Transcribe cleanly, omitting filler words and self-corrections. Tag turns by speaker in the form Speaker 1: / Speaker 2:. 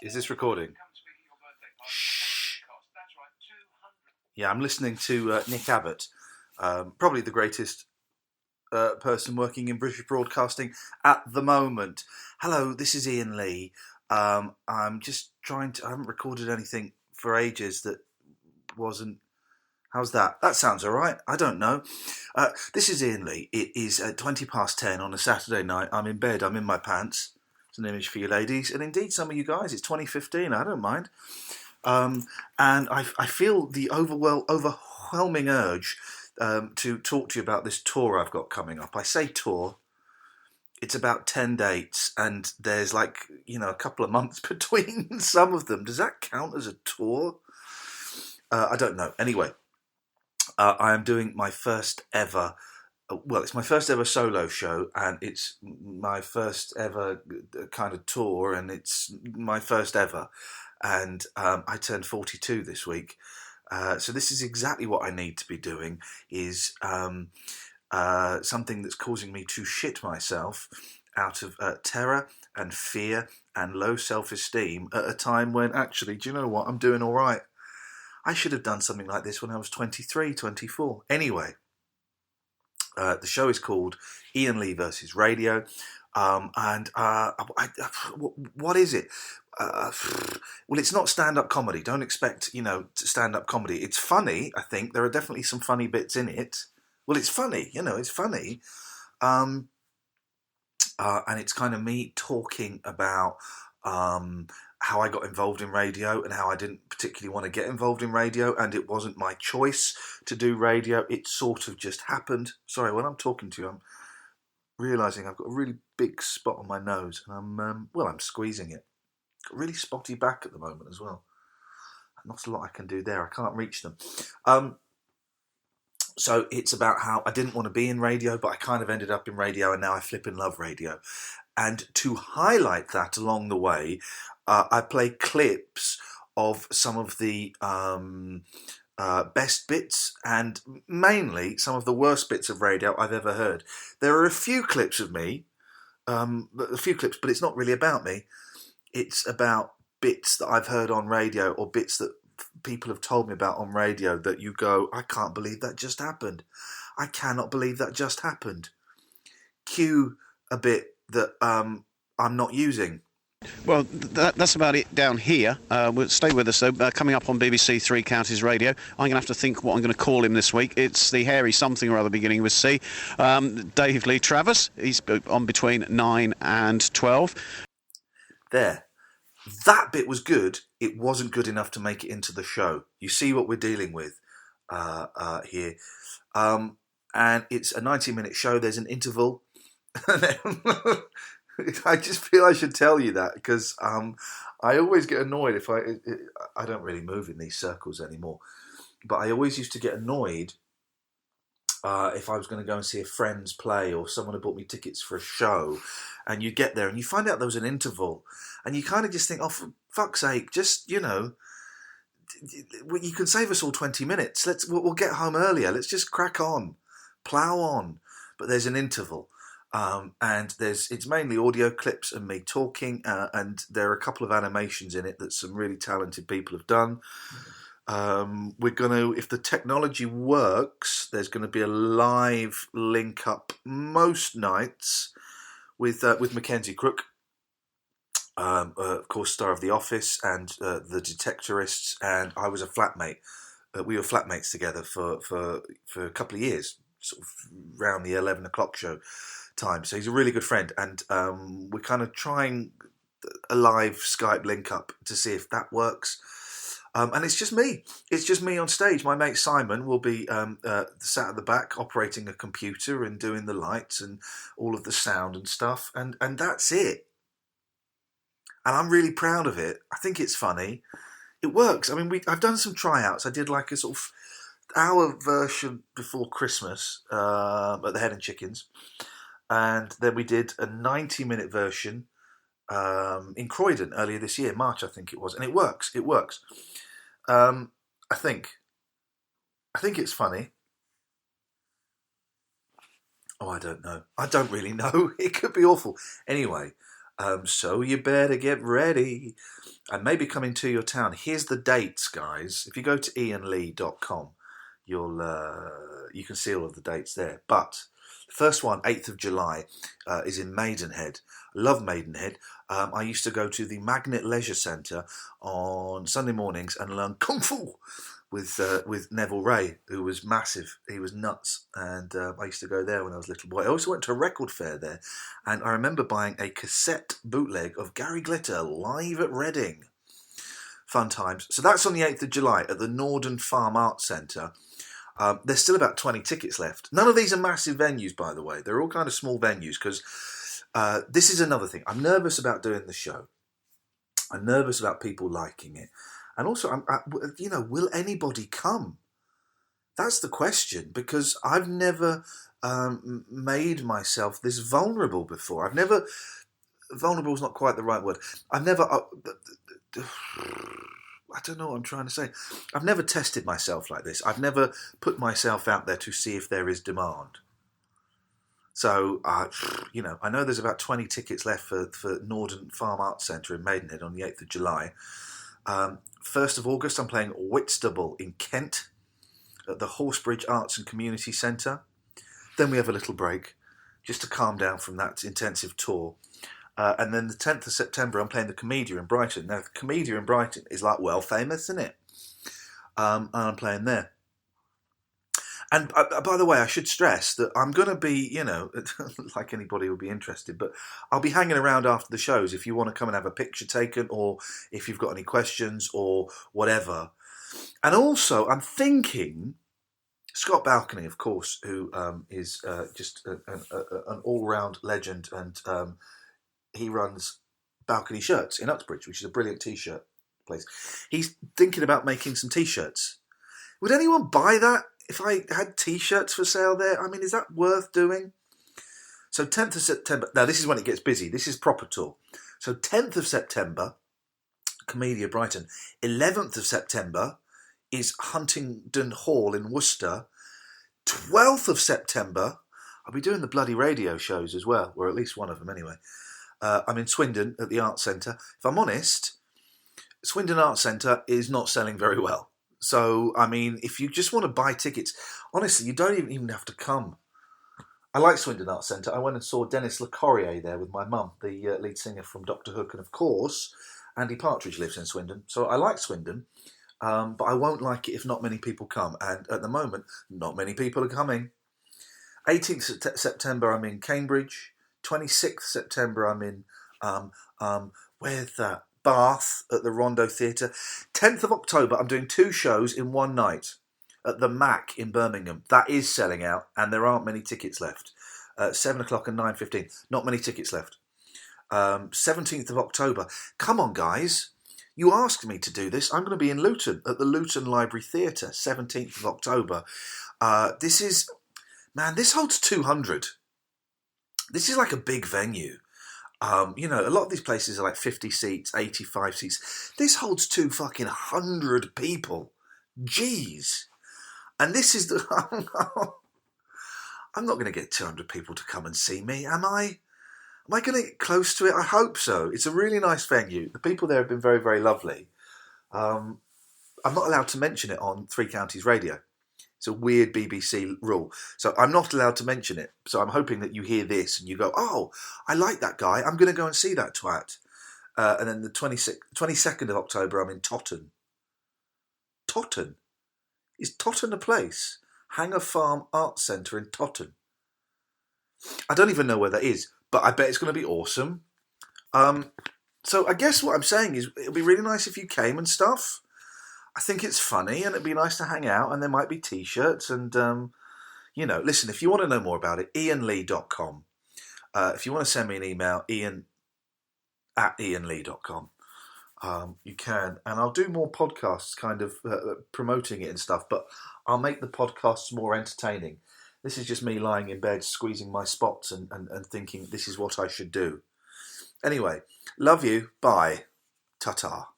Speaker 1: Is this recording? Shh. Yeah, I'm listening to Nick Abbott, probably the greatest person working in British broadcasting at the moment. Hello, this is Iain Lee. I'm just I haven't recorded anything for ages that wasn't. How's that? That sounds all right. I don't know. This is Iain Lee. It is 10:20 on a Saturday night. I'm in bed. I'm in my pants. It's an image for you ladies, and indeed some of you guys. It's 2015. I don't mind. And I feel the overwhelming urge to talk to you about this tour I've got coming up. I say tour. It's about 10 dates, and there's a couple of months between some of them. Does that count as a tour? I don't know. Anyway, I am doing my first ever. Well, it's my first ever solo show, and it's my first ever kind of tour, and it's my first ever. And I turned 42 this week. So this is exactly what I need to be doing, is something that's causing me to shit myself out of terror and fear and low self-esteem at a time when actually, do you know what, I'm doing all right. I should have done something like this when I was 23, 24. Anyway, the show is called Iain Lee versus Radio. What is it? Well, it's not stand-up comedy. Don't expect, stand-up comedy. It's funny, I think. There are definitely some funny bits in it. Well, it's funny, it's funny. And it's kind of me talking about how I got involved in radio and how I didn't particularly want to get involved in radio, and it wasn't my choice to do radio. It sort of just happened. Sorry, when I'm talking to you, I'm realising I've got a really big spot on my nose, and I'm squeezing it. Got really spotty back at the moment as well. Not a lot I can do there. I can't reach them. So it's about how I didn't want to be in radio, but I kind of ended up in radio, and now I flipping love radio. And to highlight that along the way, I play clips of some of the best bits and mainly some of the worst bits of radio I've ever heard. There are a few clips of me, but it's not really about me. It's about bits that I've heard on radio, or bits that people have told me about on radio that you go, I can't believe that just happened. I cannot believe that just happened. Cue a bit that I'm not using.
Speaker 2: Well, that's about it down here. We'll stay with us, though. Coming up on BBC Three Counties Radio, I'm going to have to think what I'm going to call him this week. It's the hairy something or other beginning with C. Dave Lee Travis. He's on between 9 and 12.
Speaker 1: There. That bit was good. It wasn't good enough to make it into the show. You see what we're dealing with here. And it's a 90-minute show. There's an interval. I just feel I should tell you that, because I always get annoyed if I don't really move in these circles anymore, but I always used to get annoyed if I was going to go and see a friend's play, or someone had bought me tickets for a show, and you get there and you find out there was an interval, and you kind of just think, oh, for fuck's sake, just, you can save us all 20 minutes. We'll get home earlier. Let's just crack on, plough on. But there's an interval. And it's mainly audio clips and me talking, and there are a couple of animations in it that some really talented people have done. We're going to, if the technology works, there's going to be a live link up most nights with Mackenzie Crook, of course, star of The Office and The Detectorists, and I was a flatmate. We were flatmates together for a couple of years, sort of around the 11 o'clock show time. So he's a really good friend, and we're kind of trying a live Skype link up to see if that works. And it's just me. It's just me on stage. My mate Simon will be sat at the back operating a computer and doing the lights and all of the sound and stuff. And that's it. And I'm really proud of it. I think it's funny. It works. I mean, I've done some tryouts. I did like a sort of hour version before Christmas at the Head and Chickens. And then we did a 90-minute version in Croydon earlier this year, March I think it was, and it works. I think it's funny. Oh, I don't know. I don't really know. It could be awful. Anyway, so you better get ready. and maybe coming to your town. Here's the dates, guys. If you go to iainlee.com, you can see all of the dates there. But the first one, 8th of July, is in Maidenhead. I love Maidenhead. I used to go to the Magnet Leisure Centre on Sunday mornings and learn Kung Fu with Neville Ray, who was massive. He was nuts, and I used to go there when I was a little boy. I also went to a record fair there, and I remember buying a cassette bootleg of Gary Glitter live at Reading. Fun times. So that's on the 8th of July at the Norden Farm Arts Centre. There's still about 20 tickets left. None of these are massive venues, by the way. They're all kind of small venues, because this is another thing. I'm nervous about doing the show. I'm nervous about people liking it. And also, will anybody come? That's the question, because I've never made myself this vulnerable before. Vulnerable is not quite the right word. I don't know what I'm trying to say. I've never tested myself like this. I've never put myself out there to see if there is demand. So, I know there's about 20 tickets left for Norden Farm Arts Centre in Maidenhead on the 8th of July. 1st of August, I'm playing Whitstable in Kent at the Horsebridge Arts and Community Centre. Then we have a little break just to calm down from that intensive tour. And then the 10th of September, I'm playing the Comedia in Brighton. Now, the Comedia in Brighton is like well famous, isn't it? And I'm playing there. And by the way, I should stress that I'm going to be, like anybody will be interested, but I'll be hanging around after the shows if you want to come and have a picture taken, or if you've got any questions or whatever. And also, I'm thinking, Scott Balcony, of course, who is just an all-round legend, and he runs Balcony Shirts in Uxbridge, which is a brilliant T-shirt place. He's thinking about making some T-shirts. Would anyone buy that? If I had T-shirts for sale there, I mean, is that worth doing? So 10th of September, now this is when it gets busy. This is proper tour. So 10th of September, Comedia Brighton. 11th of September is Huntingdon Hall in Worcester. 12th of September, I'll be doing the bloody radio shows as well, or at least one of them anyway. I'm in Swindon at the Arts Centre. If I'm honest, Swindon Arts Centre is not selling very well. So, I mean, if you just want to buy tickets, honestly, you don't even have to come. I like Swindon Arts Centre. I went and saw Dennis LeCorrier there with my mum, the lead singer from Doctor Hook. And of course, Andy Partridge lives in Swindon. So I like Swindon, but I won't like it if not many people come. And at the moment, not many people are coming. 18th September, I'm in Cambridge. 26th September, I'm in, where's that? Bath at the Rondo Theatre. 10th of October, I'm doing 2 shows in one night at the Mac in Birmingham. That is selling out, and there aren't many tickets left. 7 o'clock and 9:15. Not many tickets left. 17th of October. Come on, guys. You asked me to do this. I'm going to be in Luton at the Luton Library Theatre, 17th of October. This holds 200. This is like a big venue. A lot of these places are like 50 seats, 85 seats. This holds 200 people. Jeez. And this is the... I'm not going to get 200 people to come and see me, am I? Am I going to get close to it? I hope so. It's a really nice venue. The people there have been very, very lovely. I'm not allowed to mention it on Three Counties Radio. It's a weird BBC rule. So I'm not allowed to mention it. So I'm hoping that you hear this and you go, oh, I like that guy. I'm going to go and see that twat. And then the 22nd of October, I'm in Totton. Totton? Is Totton a place? Hanger Farm Arts Centre in Totton. I don't even know where that is, but I bet it's going to be awesome. So I guess what I'm saying is it would be really nice if you came and stuff. I think it's funny and it'd be nice to hang out, and there might be T-shirts and, listen, if you want to know more about it, iainlee.com. If you want to send me an email, ian@iainlee.com. You can, and I'll do more podcasts kind of promoting it and stuff, but I'll make the podcasts more entertaining. This is just me lying in bed, squeezing my spots and thinking this is what I should do. Anyway, love you. Bye. Ta-ta.